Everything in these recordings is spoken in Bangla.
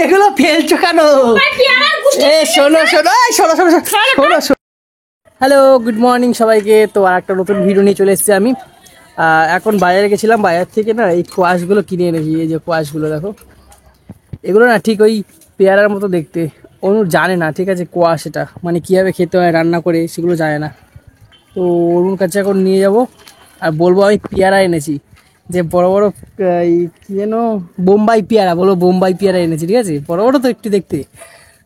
এগুলো ফেলছো কেন? শোনো শোনো শোনো শোনো শোনো শোনো। হ্যালো, গুড মর্নিং সবাইকে। তো আর একটা নতুন ভিডিও নিয়ে চলে এসেছি আমি। এখন বাজারে গেছিলাম, বাজার থেকে না এই কোয়াশগুলো কিনে এনেছি। এই যে কোয়াশগুলো দেখো, এগুলো না ঠিক ওই পেয়ারার মতো দেখতে। অনু জানে না, ঠিক আছে, কোয়াশ এটা মানে কীভাবে খেতে হয় রান্না করে সেগুলো জানে না। তো ওর কাছে এখন নিয়ে যাব আর বলবো আমি পেয়ারা এনেছি, যে বড় বড় এই কী যেন বোম্বাই পেয়ারা, বলো বোম্বাই পেয়ারা এনেছি, ঠিক আছে, বড় বড় তো একটু দেখতে,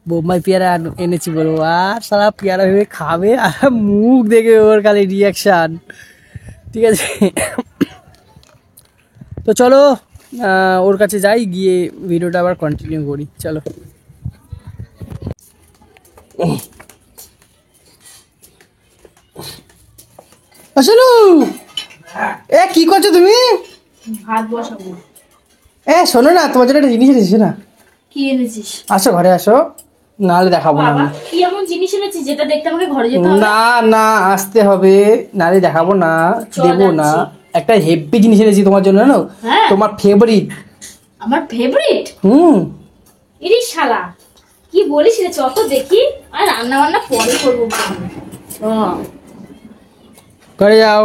বোম্বাই পেয়ারা এনেছি বলবো। আর সারা পেয়ারা ভেবে খাবে আর মুখ দেখে ওর খালি রিয়াকশান, ঠিক আছে। তো চলো ওর কাছে যাই, গিয়ে ভিডিওটা আবার কন্টিনিউ করি, চলো। আসলো কি করছো তুমি? ভাত বসাবো। শোনো না, তোমার জন্য একটা জিনিস এনেছি না। কি এনেছিস? আসো ঘরে আসো, নাহলে দেখাবো না। বাবা কি এমন জিনিস এনেছিস যেটা দেখতে আমাকে ঘরে যেতে হবে? না না, আসতে হবে, নাহলে দেখাবো না, দেবো না। একটা হেভি জিনিস এনেছি তোমার জন্য, জানো? তোমার ফেভারিট। আমার ফেভারিট? ইরিশ শালা, কি বলিস রে? চত দেখি, আর রান্না বান্না পরে করবো। ঘরে যাও।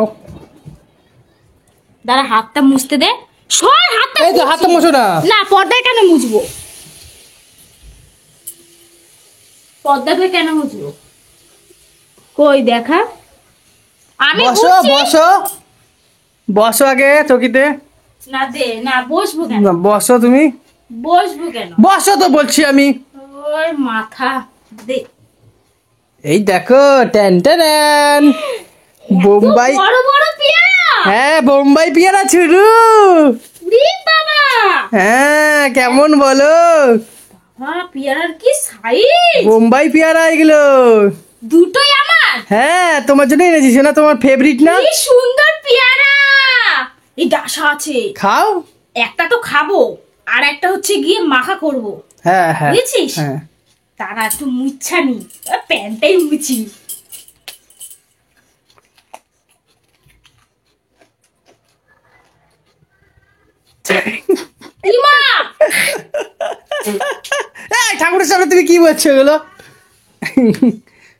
দাঁড়া, হাতটা মুছতে দে। সর হাতটা। এই তো হাতটা মুছো না। না, পর্দায় কেন মুছবো? পর্দাতে কেন মুছবো? কই দেখা। আমি বসো বসো বসো আগে চকিতে। না দে না, বসবো কেন? বসো তুমি। বসবো কেন? বসো তো বলছি আমি। ওর মাথা দে। এই দেখো, টেন টেন বোম্বাই, বড় বড় পেয়ারা। হ্যাঁ বোম্বাই পেয়ারা ছুরু। বাবা হ্যাঁ, কেমন বলো? পেয়ারার কি সাইজ! বোম্বাই পেয়ারা এগুলো দুটোই আমার। হ্যাঁ, তোমার জন্য এনেছি, শোনা, তোমার ফেভারিট না? কি সুন্দর পেয়ারা! এই ডাসা আছে, খাও। একটা তো খাবো, আর একটা হচ্ছে গিয়ে মাখা করব। হ্যাঁ হ্যাঁ বুঝেছিস? হ্যাঁ। তারা একটু মুচ্ছানি, প্যান্টাই মুছি। ঠাকুরের সামনে তুমি কি বলছো এগুলো?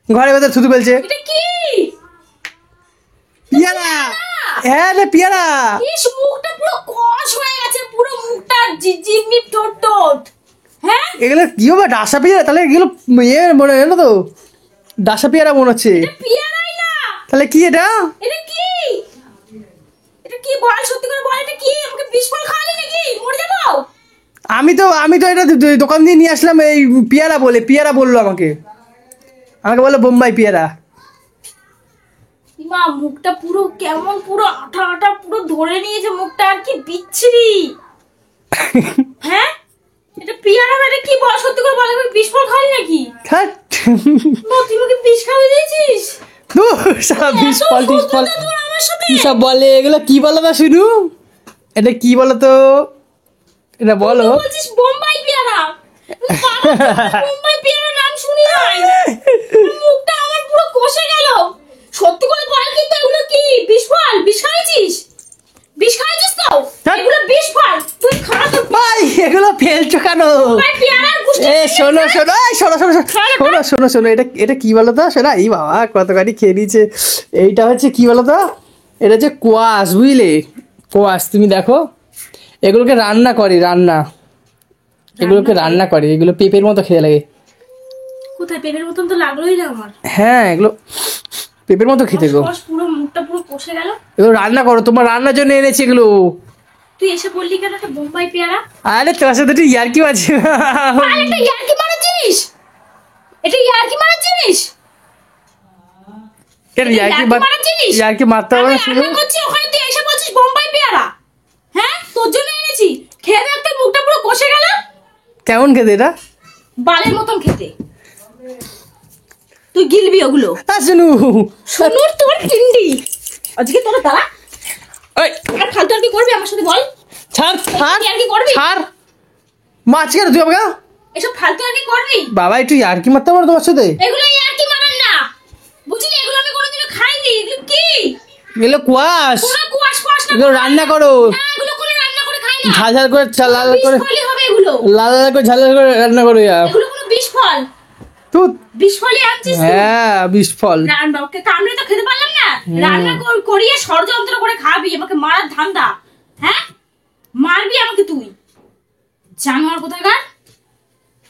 ঘরে ভেতর থুতু ফেলছে। এটা কি? পেয়ারা। হ্যাঁ রে পেয়ারা। ইস, মুখটা পুরো কষ হয়ে গেছে, পুরো মুখটা জিজিমি ঠোঁট ঠোঁট। হ্যাঁ, এগুলো কি হবে? ডাসা পেয়ারা? তাহলে এগুলো মনে হয় না তো, ডাসা পেয়ারা মনে হচ্ছে। পেয়ারাই না। তাহলে কি এটা? এটা কি? এটা কি বল, সত্যি করে বল, এটা কি? আমাকে বিষ ফল খাওয়ালি নাকি? মরে যাবো। আমি তো এটা দোকান দিয়ে নিয়ে আসলাম, এই পেয়ারা বলে, পেয়ারা বললো আমাকে বললো বোম্বাই পেয়ারা। মা, মুখটা পুরো কেমন, পুরো আঠা আঠা, পুরো ধরে নিয়েছে মুখটা, আর কি বিচ্ছিরি। হ্যাঁ, এটা পেয়ারা না, এটা কি বল, সত্যি করে বল, আমি বিষ ফল খাওয়ালি নাকি? তুই আমাকে বিষ খাওয়াই দিয়েছিস। বিষ ফল কি সব বলে এগুলো? কি বলো তো শুনু, এটা কি বলো তো, এটা বলো। বলছিস বোম্বাই পেয়ারা? বোম্বাই পেয়ারা নাম শুনি নাই। মুখটা আমার পুরো কষে গেল। সত্যি করে বল, কিন্তু এগুলো কি বিষ ফল? বিষ খাইছিস? বিষ খাইছিস তো? এগুলো বিষ ফল, তুই খা তো। ভাই এগুলো ফেলছো কেন? শোনো শোনো শোনো শোনো শোনো শোনো শোনো, এটা কি বলো তো শোনা, এই বাবা কত গাড়ি খেয়ে নিয়েছে। এইটা হচ্ছে কি বলো তো, এটা হচ্ছে কোয়াশ, বুঝলে? কোয়াশ, তুমি দেখো, এগুলোকে রান্না করে, এগুলোকে রান্না করে, এগুলো পেঁপের মতো খেতে লাগে। কোথায় পেঁপের মতন তো লাগলোই না আমার। হ্যাঁ, এগুলো পেঁপের মতো খেতে গো। পুরো মুখটা পুরো কষে গেল। এগুলো রান্না করো, তোমার রান্নার জন্য এনেছি এগুলো। তুই এসে বললি কেন একটা বোম্বাই পেয়ারা? আরে তোর সাথে একটু ইয়ার্কি আছে। এটা ইয়ার্কি মারার জিনিস? এটা ইয়ার্কি মারার জিনিস? ইয়ার্কি মারতে হবে না শুধু। ওখানে তুই এসে বলছিস বোম্বাই পেয়ারা? হ্যাঁ, তোর জন্য এনেছি। খেয়ে দেখতে, মুখটা পুরো কষে গেল। কেমন খেতে এটা? বালের মতন খেতে। তুই গিলবি ওগুলো? শুনুর তোর টিন্ডি। আজকে তোরা দাঁড়া। ওই আর ফালতু আর কি করবি আমার সাথে বল? ছাড় ছাড় আর কি করবি? ছাড়, মাছ কেন তুই আমাকে? এসব ফালতু আর কি করবি? বাবা একটু ইয়ার্কি মারতে পারো তোমার সাথে? এগুলো ইয়ার্কি মারার না, বুঝলি? এগুলো আমি কোনোদিনও খাইনি। এগুলো কি? এগুলো কোয়াশ। কোনো কোয়াশ ফোয়াশ না, এগুলো রান্না করো। না, এগুলো কোনো রান্না করে খাই না। ঝাল ঝাল করে, লাল করে। বিষ ফলই হবে এগুলো? লাল লাল করে ঝাল ঝাল করে রান্না করে এগুলো কোনো বিষ ফল? তুই বিষ ফলই আনছিস তুই? হ্যাঁ বিষ ফল রান্নাকে কামড়ে তো খেতে পারলাম না। রান্না করিয়ে ষড়যন্ত্র করে খাবি, আমাকে মারার ধান্দা। হ্যাঁ, মারবি আমাকে তুই, জানোয়ার কোথাকার।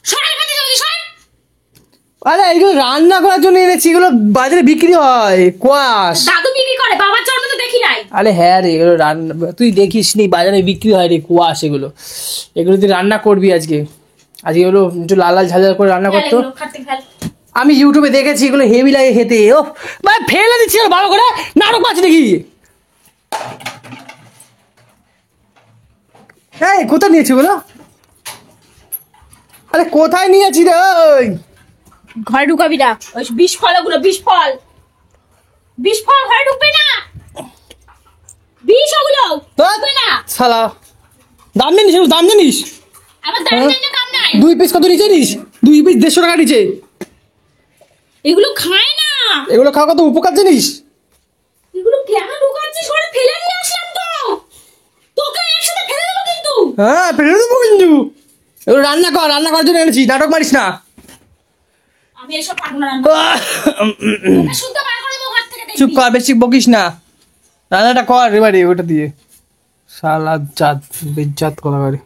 সর এখান থেকে, জলদি সর। আরে এগুলো রান্না করার জন্য এনেছি, এগুলো বাজারে বিক্রি হয় কোয়াশ। দাদু বিক্রি করে, বাবার জন্মে তো দেখি নাই। আরে হ্যাঁ রে, এগুলো রান্না তুই দেখিস নি, বাজারে বিক্রি হয় রে কোয়াশ এগুলো। এগুলো তুই রান্না করবি আজকে। আজকে এগুলো একটু লাল লাল ঝাল ঝাল করে রান্না করতো। এগুলো খাতে ফেল। আমি ইউটিউবে দেখেছি, এগুলো হেভি লাগে খেতে। ও ভাই ফেলে দিচ্ছি আর ভালো করে, নাটক পাচ্ছি দেখি। এই কোথায় নিয়েছি বলো? আরে কোথায় নিয়েছি রে ওই? ঘরে ঢুকাবি না ওই বিষ ফল, ওগুলো বিষ ফল। বিষ ফল ঘরে ঢুকবে না, বিষ ওগুলো ঢুকবে না। শালা দাম জানিস? এগুলো দাম জানিস? আমার দাম জানতে কাম নাই। 2 পিস কত নিচে জানিস? 2 পিস 150 টাকা নিচে। এগুলো খায় না। এগুলো খাওয়া কত উপকার জানিস? এগুলো কেন ঢুকাচ্ছিস? ওরা ফেলে দিয়ে আসলাম তো, তোকে একসাথে ফেলে দেবো কিন্তু। হ্যাঁ ফেলে দেবো কিন্তু। এগুলো রান্না কর, রান্না করার জন্য এনেছি, নাটক মারিস না। আমি এসব পারবো না রান্না। শুদ্ধ বার করে দেবো ঘর থেকে, দেখবি। চুপ কর, বেশি বকিস না, রান্নাটা কর এবারে ওটা দিয়ে। শালা জাত বেজ্জাত করা করে।